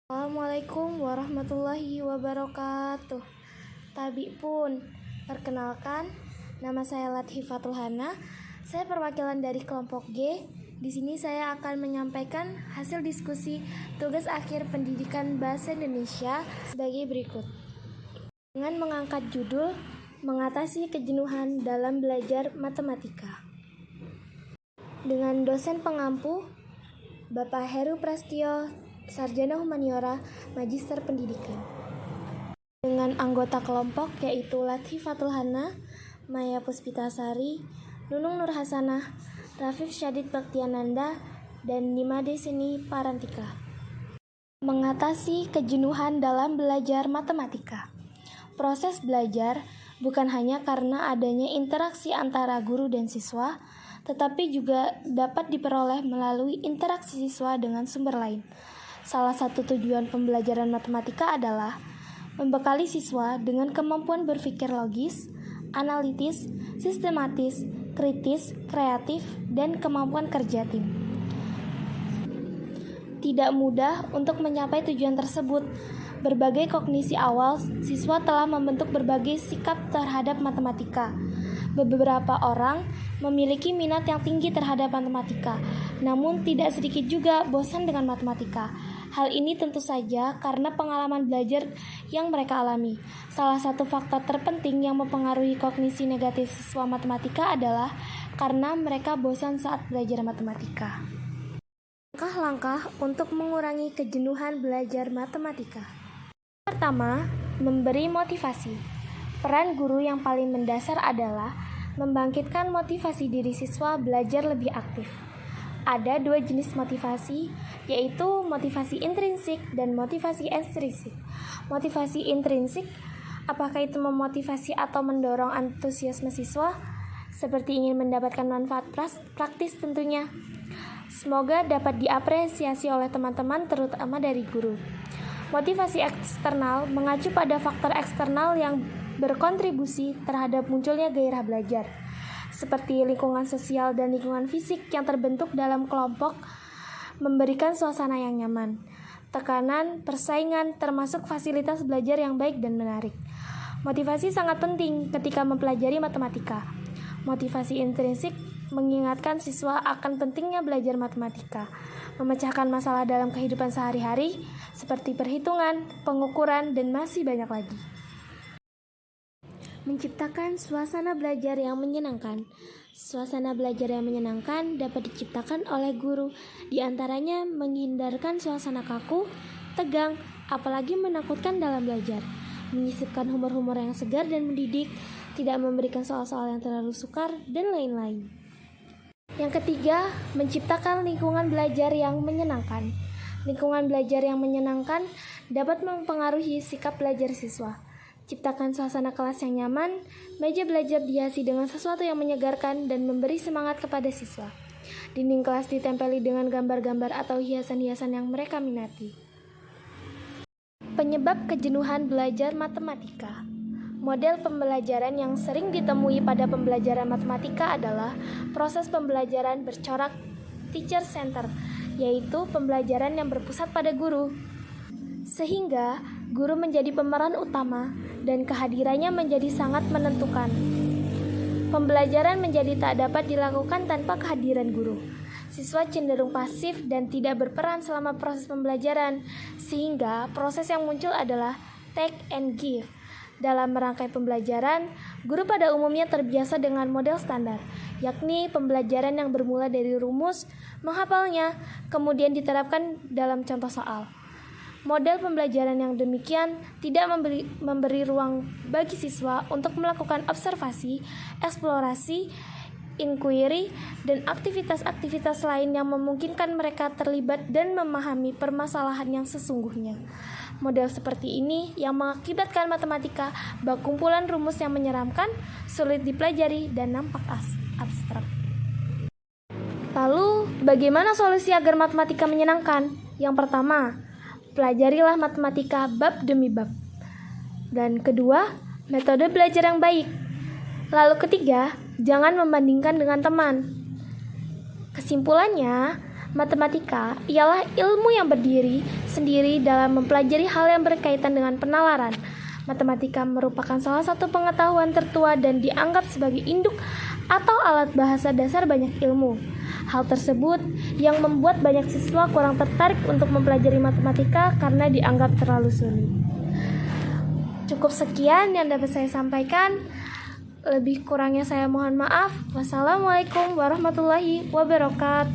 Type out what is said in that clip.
Assalamualaikum warahmatullahi wabarakatuh. Tabi pun, perkenalkan, nama saya Lathi Fatul Hana. Saya perwakilan dari kelompok G. Di sini saya akan menyampaikan hasil diskusi tugas akhir pendidikan bahasa Indonesia sebagai berikut. Dengan mengangkat judul mengatasi kejenuhan dalam belajar matematika. Dengan dosen pengampu Bapak Heru Prastio, Sarjana Humaniora, Magister Pendidikan. Dengan anggota kelompok yaitu Lathi Fatul Hana, Maya Puspitasari, Nunung Nur Hasanah, Rafif Syadid Baktiananda, dan Nimade Seni Parantika. Mengatasi kejenuhan dalam belajar matematika. Proses belajar bukan hanya karena adanya interaksi antara guru dan siswa, tetapi juga dapat diperoleh melalui interaksi siswa dengan sumber lain. Salah satu tujuan pembelajaran matematika adalah membekali siswa dengan kemampuan berpikir logis, analitis, sistematis, kritis, kreatif, dan kemampuan kerja tim. Tidak mudah untuk mencapai tujuan tersebut. Berbagai kognisi awal, siswa telah membentuk berbagai sikap terhadap matematika. Beberapa orang memiliki minat yang tinggi terhadap matematika, namun tidak sedikit juga bosan dengan matematika. Hal ini tentu saja karena pengalaman belajar yang mereka alami. Salah satu faktor terpenting yang mempengaruhi kognisi negatif siswa matematika adalah karena mereka bosan saat belajar matematika. Langkah-langkah untuk mengurangi kejenuhan belajar matematika. Pertama, memberi motivasi. Peran guru yang paling mendasar adalah membangkitkan motivasi diri siswa belajar lebih aktif. Ada dua jenis motivasi, yaitu motivasi intrinsik dan motivasi ekstrinsik. Motivasi intrinsik, apakah itu memotivasi atau mendorong antusiasme siswa, seperti ingin mendapatkan manfaat praktis tentunya. Semoga dapat diapresiasi oleh teman-teman, terutama dari guru. Motivasi eksternal mengacu pada faktor eksternal yang berkontribusi terhadap munculnya gairah belajar, seperti lingkungan sosial dan lingkungan fisik yang terbentuk dalam kelompok memberikan suasana yang nyaman, tekanan, persaingan, termasuk fasilitas belajar yang baik dan menarik. Motivasi sangat penting ketika mempelajari matematika. Motivasi intrinsik mengingatkan siswa akan pentingnya belajar matematika, memecahkan masalah dalam kehidupan sehari-hari, seperti perhitungan, pengukuran, dan masih banyak lagi. Menciptakan suasana belajar yang menyenangkan. Suasana belajar yang menyenangkan dapat diciptakan oleh guru, di antaranya menghindarkan suasana kaku, tegang, apalagi menakutkan dalam belajar, menyisipkan humor-humor yang segar dan mendidik, tidak memberikan soal-soal yang terlalu sukar, dan lain-lain. Yang ketiga, menciptakan lingkungan belajar yang menyenangkan. Lingkungan belajar yang menyenangkan dapat mempengaruhi sikap belajar siswa. Ciptakan suasana kelas yang nyaman, meja belajar dihiasi dengan sesuatu yang menyegarkan dan memberi semangat kepada siswa. Dinding kelas ditempeli dengan gambar-gambar atau hiasan-hiasan yang mereka minati. Penyebab kejenuhan belajar matematika. Model pembelajaran yang sering ditemui pada pembelajaran matematika adalah proses pembelajaran bercorak teacher center, yaitu pembelajaran yang berpusat pada guru. Sehingga guru menjadi pemeran utama dan kehadirannya menjadi sangat menentukan. Pembelajaran menjadi tak dapat dilakukan tanpa kehadiran guru. Siswa cenderung pasif dan tidak berperan selama proses pembelajaran, sehingga proses yang muncul adalah take and give. Dalam merangkai pembelajaran, guru pada umumnya terbiasa dengan model standar, yakni pembelajaran yang bermula dari rumus, menghafalnya, kemudian diterapkan dalam contoh soal. Model pembelajaran yang demikian tidak memberi ruang bagi siswa untuk melakukan observasi, eksplorasi, inquiry, dan aktivitas-aktivitas lain yang memungkinkan mereka terlibat dan memahami permasalahan yang sesungguhnya. Model seperti ini yang mengakibatkan matematika bak kumpulan rumus yang menyeramkan, sulit dipelajari, dan nampak abstrak. Lalu, bagaimana solusi agar matematika menyenangkan? Yang pertama, pelajarilah matematika bab demi bab. Dan kedua, metode belajar yang baik. Lalu ketiga, jangan membandingkan dengan teman. Kesimpulannya, Matematika ialah ilmu yang berdiri sendiri dalam mempelajari hal yang berkaitan dengan penalaran. Matematika merupakan salah satu pengetahuan tertua dan dianggap sebagai induk atau alat bahasa dasar banyak ilmu. Hal tersebut yang membuat banyak siswa kurang tertarik untuk mempelajari matematika karena dianggap terlalu sulit. Cukup sekian yang dapat saya sampaikan. Lebih kurangnya saya mohon maaf. Wassalamualaikum warahmatullahi wabarakatuh.